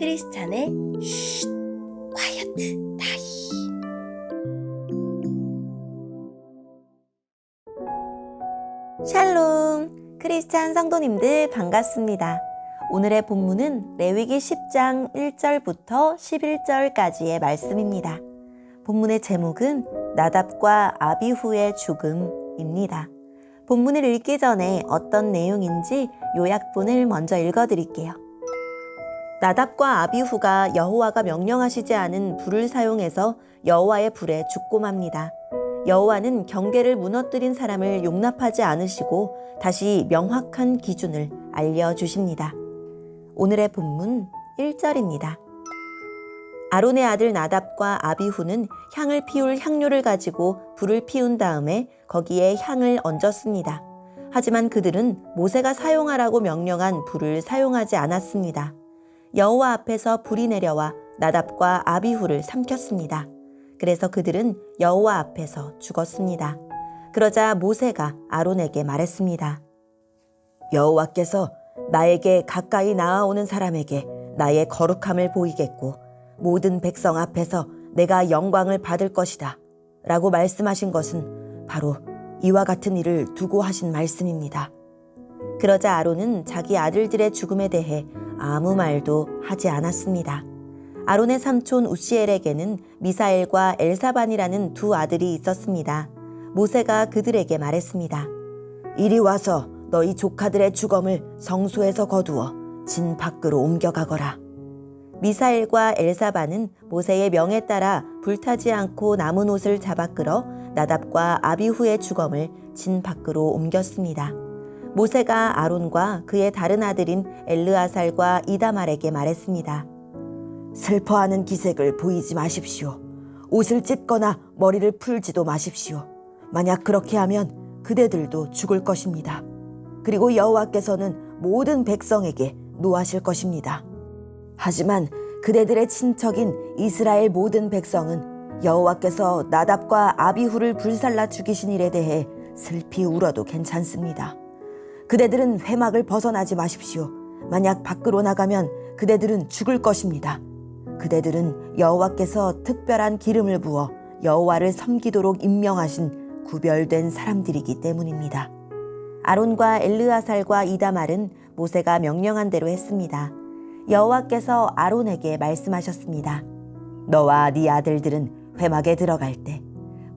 크리스찬의 쉿 콰이어트 타임. 샬롬, 크리스찬 성도님들 반갑습니다. 오늘의 본문은 레위기 10장 1절부터 11절까지의 말씀입니다. 본문의 제목은 나답과 아비후의 죽음입니다. 본문을 읽기 전에 어떤 내용인지 요약본을 먼저 읽어드릴게요. 나답과 아비후가 여호와가 명령하시지 않은 불을 사용해서 여호와의 불에 죽고 맙니다. 여호와는 경계를 무너뜨린 사람을 용납하지 않으시고 다시 명확한 기준을 알려주십니다. 오늘의 본문 1절입니다. 아론의 아들 나답과 아비후는 향을 피울 향료를 가지고 불을 피운 다음에 거기에 향을 얹었습니다. 하지만 그들은 모세가 사용하라고 명령한 불을 사용하지 않았습니다. 여호와 앞에서 불이 내려와 나답과 아비후를 삼켰습니다. 그래서 그들은 여호와 앞에서 죽었습니다. 그러자 모세가 아론에게 말했습니다. 여호와께서 나에게 가까이 나아오는 사람에게 나의 거룩함을 보이겠고 모든 백성 앞에서 내가 영광을 받을 것이다 라고 말씀하신 것은 바로 이와 같은 일을 두고 하신 말씀입니다. 그러자 아론은 자기 아들들의 죽음에 대해 아무 말도 하지 않았습니다. 아론의 삼촌 우시엘에게는 미사엘과 엘사반이라는 두 아들이 있었습니다. 모세가 그들에게 말했습니다. 이리 와서 너희 조카들의 주검을 성소에서 거두어 진 밖으로 옮겨가거라. 미사엘과 엘사반은 모세의 명에 따라 불타지 않고 남은 옷을 잡아 끌어 나답과 아비후의 주검을 진 밖으로 옮겼습니다. 모세가 아론과 그의 다른 아들인 엘르아살과 이다말에게 말했습니다. 슬퍼하는 기색을 보이지 마십시오. 옷을 찢거나 머리를 풀지도 마십시오. 만약 그렇게 하면 그대들도 죽을 것입니다. 그리고 여호와께서는 모든 백성에게 노하실 것입니다. 하지만 그대들의 친척인 이스라엘 모든 백성은 여호와께서 나답과 아비후를 불살라 죽이신 일에 대해 슬피 울어도 괜찮습니다. 그대들은 회막을 벗어나지 마십시오. 만약 밖으로 나가면 그대들은 죽을 것입니다. 그대들은 여호와께서 특별한 기름을 부어 여호와를 섬기도록 임명하신 구별된 사람들이기 때문입니다. 아론과 엘르아살과 이다말은 모세가 명령한 대로 했습니다. 여호와께서 아론에게 말씀하셨습니다. 너와 네 아들들은 회막에 들어갈 때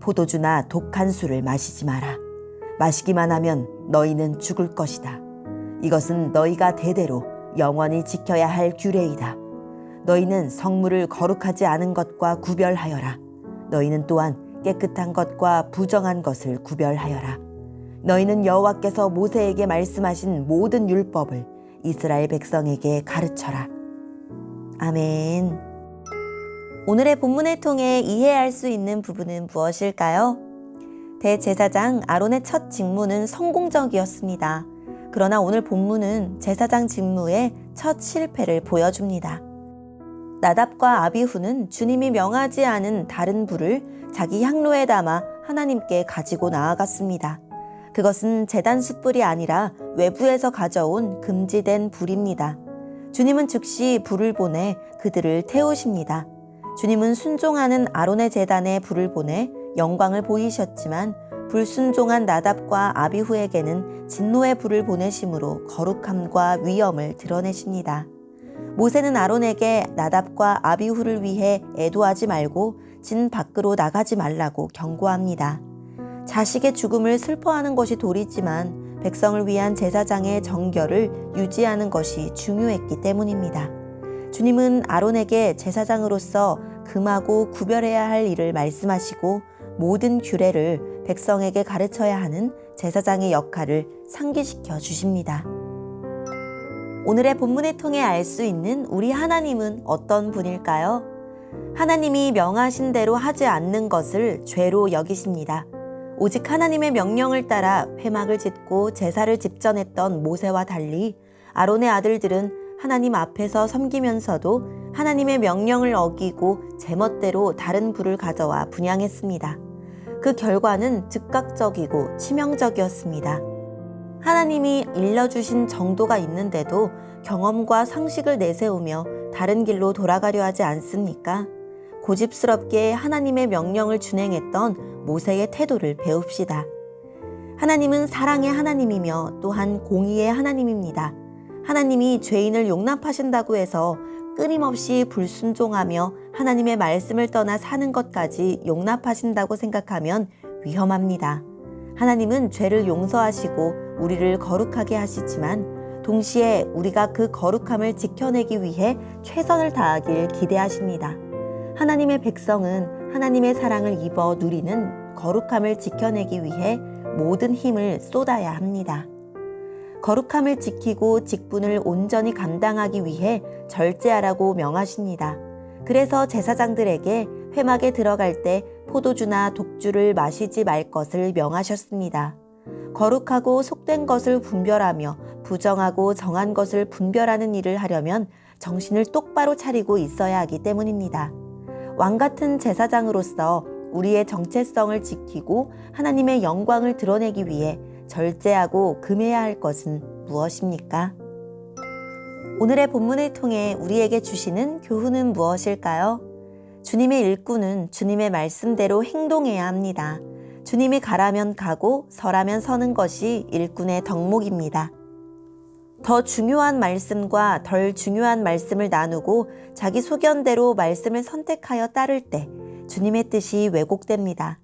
포도주나 독한 술을 마시지 마라. 마시기만 하면 너희는 죽을 것이다. 이것은 너희가 대대로 영원히 지켜야 할 규례이다. 너희는 성물을 거룩하지 않은 것과 구별하여라. 너희는 또한 깨끗한 것과 부정한 것을 구별하여라. 너희는 여호와께서 모세에게 말씀하신 모든 율법을 이스라엘 백성에게 가르쳐라. 아멘. 오늘의 본문을 통해 이해할 수 있는 부분은 무엇일까요? 대제사장 아론의 첫 직무는 성공적이었습니다. 그러나 오늘 본문은 제사장 직무의 첫 실패를 보여줍니다. 나답과 아비후는 주님이 명하지 않은 다른 불을 자기 향로에 담아 하나님께 가지고 나아갔습니다. 그것은 제단 숯불이 아니라 외부에서 가져온 금지된 불입니다. 주님은 즉시 불을 보내 그들을 태우십니다. 주님은 순종하는 아론의 제단에 불을 보내 영광을 보이셨지만 불순종한 나답과 아비후에게는 진노의 불을 보내심으로 거룩함과 위엄을 드러내십니다. 모세는 아론에게 나답과 아비후를 위해 애도하지 말고 진 밖으로 나가지 말라고 경고합니다. 자식의 죽음을 슬퍼하는 것이 도리지만 백성을 위한 제사장의 정결을 유지하는 것이 중요했기 때문입니다. 주님은 아론에게 제사장으로서 금하고 구별해야 할 일을 말씀하시고 모든 규례를 백성에게 가르쳐야 하는 제사장의 역할을 상기시켜 주십니다. 오늘의 본문을 통해 알 수 있는 우리 하나님은 어떤 분일까요? 하나님이 명하신 대로 하지 않는 것을 죄로 여기십니다. 오직 하나님의 명령을 따라 회막을 짓고 제사를 집전했던 모세와 달리 아론의 아들들은 하나님 앞에서 섬기면서도 하나님의 명령을 어기고 제멋대로 다른 불을 가져와 분향했습니다. 그 결과는 즉각적이고 치명적이었습니다. 하나님이 일러주신 정도가 있는데도 경험과 상식을 내세우며 다른 길로 돌아가려 하지 않습니까? 고집스럽게 하나님의 명령을 준행했던 모세의 태도를 배웁시다. 하나님은 사랑의 하나님이며 또한 공의의 하나님입니다. 하나님이 죄인을 용납하신다고 해서 끊임없이 불순종하며 하나님의 말씀을 떠나 사는 것까지 용납하신다고 생각하면 위험합니다. 하나님은 죄를 용서하시고 우리를 거룩하게 하시지만 동시에 우리가 그 거룩함을 지켜내기 위해 최선을 다하길 기대하십니다. 하나님의 백성은 하나님의 사랑을 입어 누리는 거룩함을 지켜내기 위해 모든 힘을 쏟아야 합니다. 거룩함을 지키고 직분을 온전히 감당하기 위해 절제하라고 명하십니다. 그래서 제사장들에게 회막에 들어갈 때 포도주나 독주를 마시지 말 것을 명하셨습니다. 거룩하고 속된 것을 분별하며 부정하고 정한 것을 분별하는 일을 하려면 정신을 똑바로 차리고 있어야 하기 때문입니다. 왕 같은 제사장으로서 우리의 정체성을 지키고 하나님의 영광을 드러내기 위해 절제하고 금해야 할 것은 무엇입니까? 오늘의 본문을 통해 우리에게 주시는 교훈은 무엇일까요? 주님의 일꾼은 주님의 말씀대로 행동해야 합니다. 주님이 가라면 가고 서라면 서는 것이 일꾼의 덕목입니다. 더 중요한 말씀과 덜 중요한 말씀을 나누고 자기 소견대로 말씀을 선택하여 따를 때 주님의 뜻이 왜곡됩니다.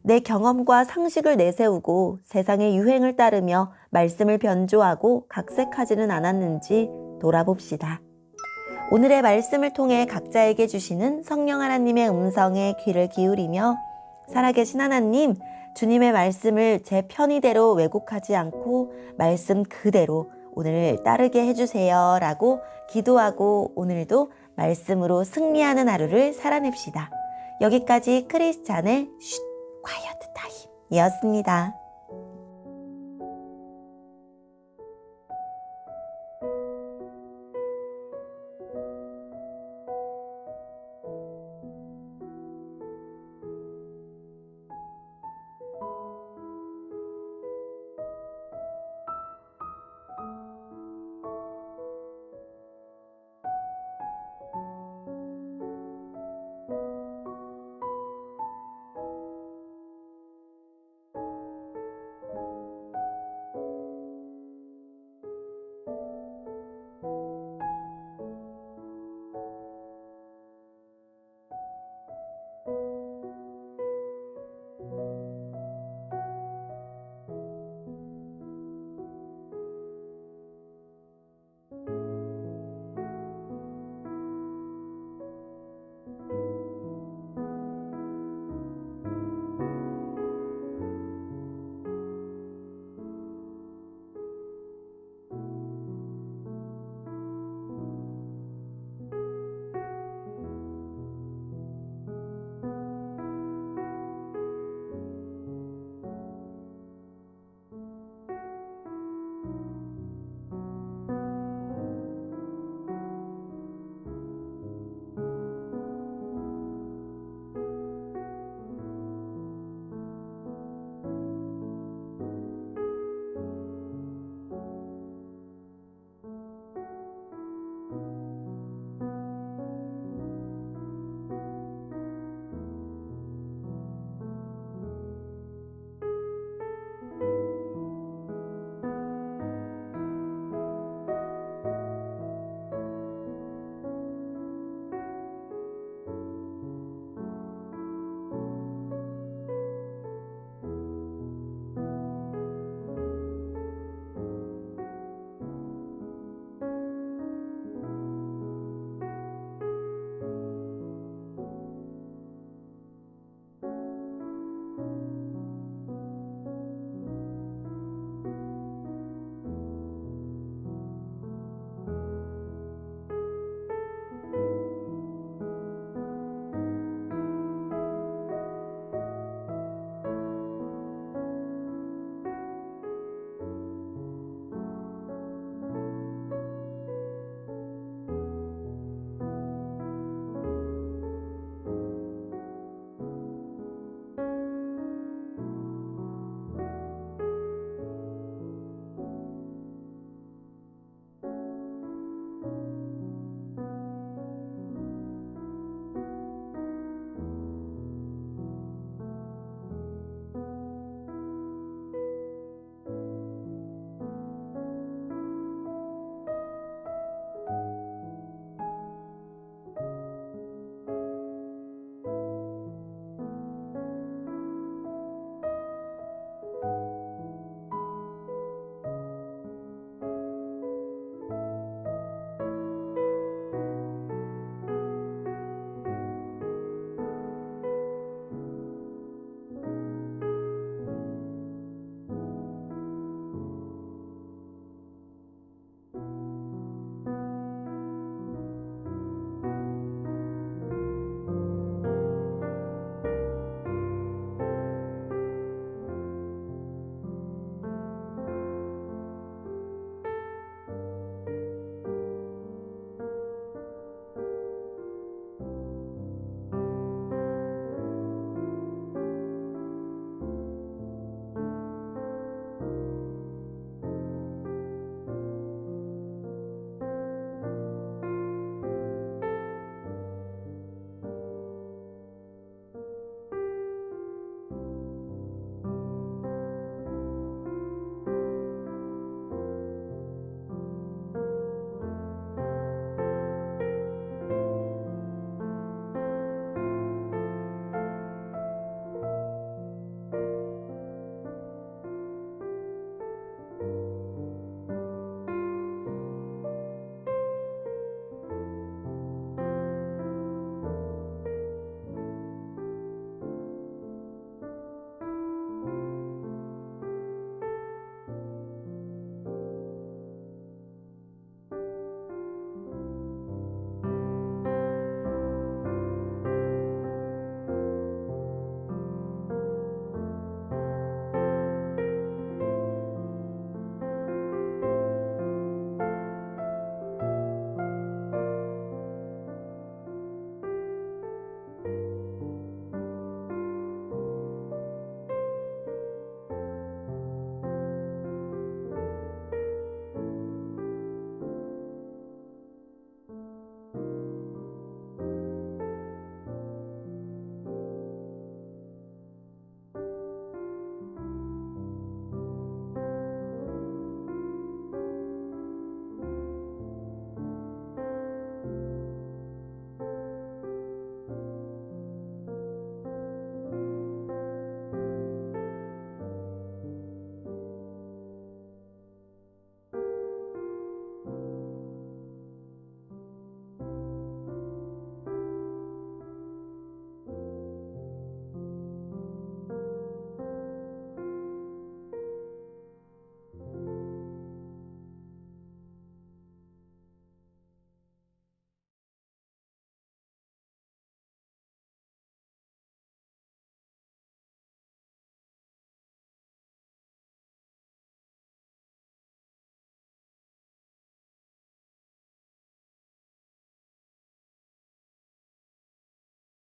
내 경험과 상식을 내세우고 세상의 유행을 따르며 말씀을 변조하고 각색하지는 않았는지 돌아봅시다. 오늘의 말씀을 통해 각자에게 주시는 성령 하나님의 음성에 귀를 기울이며 살아계신 하나님, 주님의 말씀을 제 편의대로 왜곡하지 않고 말씀 그대로 오늘 따르게 해주세요 라고 기도하고 오늘도 말씀으로 승리하는 하루를 살아냅시다. 여기까지 크리스찬의 쉿 콰이어트 타임이었습니다.